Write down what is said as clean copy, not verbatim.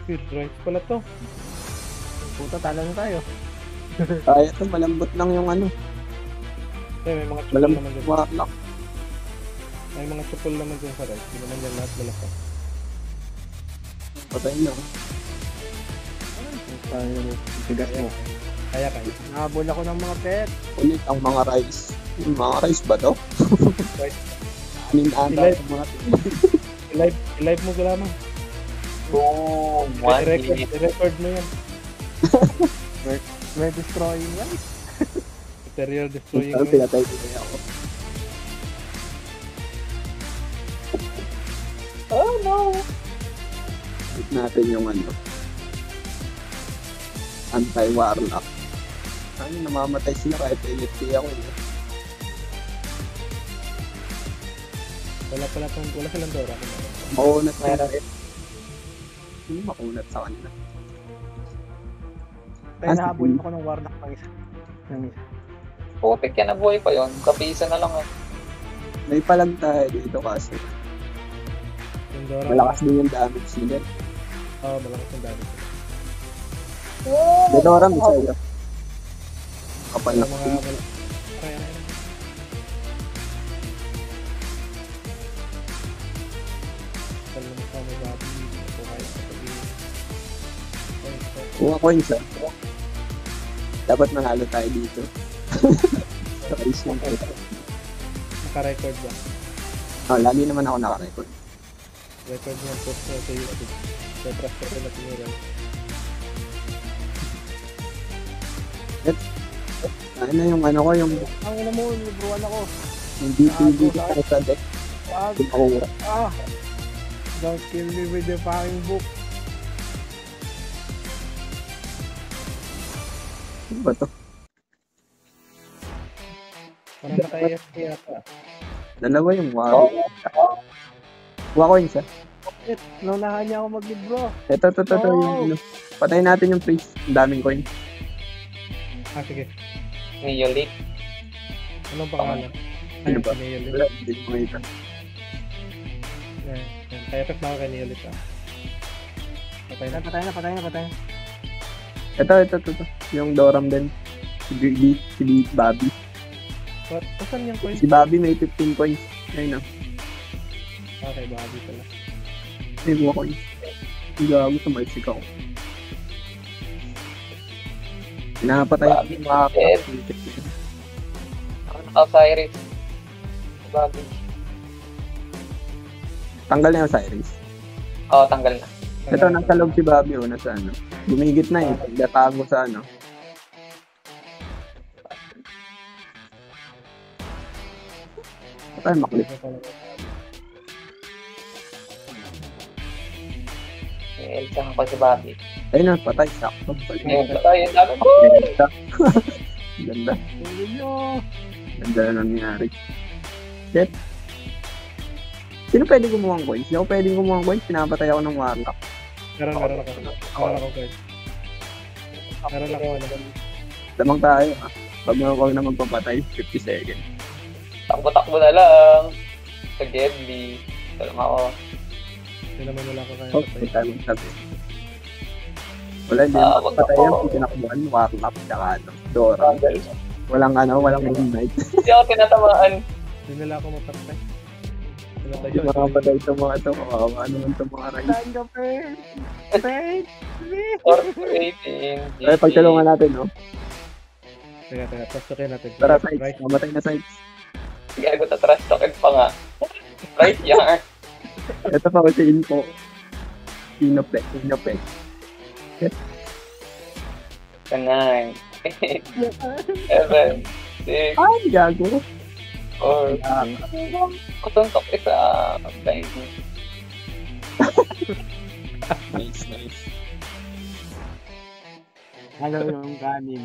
Good rights pala to. Puta, talo na tayo. Kaya ito, malambot lang yung ano. May mga chupol Malambot naman dyan. yung warlock. May mga chupol naman dyan sa rights. Hindi naman dyan lahat malaki. Patay na. Tigas mo. Kaya kaya. Nakabol ako ng mga pet. Ulit ang mga rice. Yung mga rice ba to? Rice. Anin ata Live. yung mga I-live mo lamang. Boom! 1 minute. I-record mo yan. We're destroying yan. Material destroying Pero mo yan. pinatay ko na ako. Oh no! Hit natin yung ano. Anti-warlock. Ano, namamatay sila kahit AFK ako eh. Wala silang Dora. Makunat na yun. Sino makunat sa kanila? Kaya nahabol ako ng warlock ng isa. Putik yan, nabuhay pa yun. Kapisa na lang eh. May palag tayo dito kasi. Yung Dora. Malakas din yung damage nila. Oo, malakas yung dami. Dito oram, isa yun. Kapal na Mga kutin. Kaya. Kaya mo sa may babi. Ito kaya sa pag Kuha coins ah. Dapat manalo tayo dito. Rice yung ito. Naka-record ba? Oh, lagi naman ako naka-record. Record mo ang post mo sa YouTube. Sa trust ko na tinira. Ano na yung ano ko, yung Ang ina mo, libruan ako. DPD ko sa deck. Wag. Yung pakura. Don't kill me with the fucking book. Ano ba to? Parang naka-AFK yata. Dalawa yung wow. Kuha coins ah. Naunahan niya ako maglibro. Ito, yung ano. Patayin natin yung priest. Ang daming coin. Sige. Neolith. Anong pangalan? Ano ba? Neolit. Wala, hindi ko makita. Kaya pek na ako kay Neolit Patay na. Patay na. Ito. Yung Doram din. Si Bobby. Saan yung coin? Si Bobby may 15 coins. Ayun na. Okay, Bobby pala. May buha coins. Hindi gago sa may sikaw. Pinapatay ako yung mga Ako naka-Osiris. Babi. Tanggal na yung Cyrus. Oo, tanggal na. Ito, nasa loob si Bobby o nasa ano. Gumigit na eh. Natago sa ano. Patay, maklip. Elsa ko si Bobby. Ayun na, patay. Sakto. Ngayon ba tayo? Dami ko! Ganda. Tulog nyo. Ganda na nangyari. Shit. Sino pwede gumawa ng coins? Hindi ako pwede gumawa ng coins. Pinapatay ako ng warlock. Meron ako. Meron ako coin. Meron ako ano. Damang tayo ah. Pag na magpapatay, 50 seconds. Takbo-takbo na lang. Sa Gedli. Ito lang ako. Hindi naman wala ko kaya Oh, patay. may tayo magsabi. Wala, hindi Ah, naman patay yan. wag Kung tinakbuhan, warlock, tsaka ano, Dora. Walang walang midnight. Hindi ako tinatamaan. Hindi nila ako mapatay. Wala tayo. Yung mga patay itong mga ito, kawawa naman itong mga rin. Saan ka, Pet? Pet? Corporating. Ay, pagtalungan natin, no? Teka. Pastokin natin. Tara, sites. Right. Mamatay na sites. Gago na trash talking pa nga. Right yarn. Ito pa kasi info. Inopet. 9, 8, 7, 6, Ay, gago. 4, kutuntok isa. Baby. Nice. Ano yung kanin?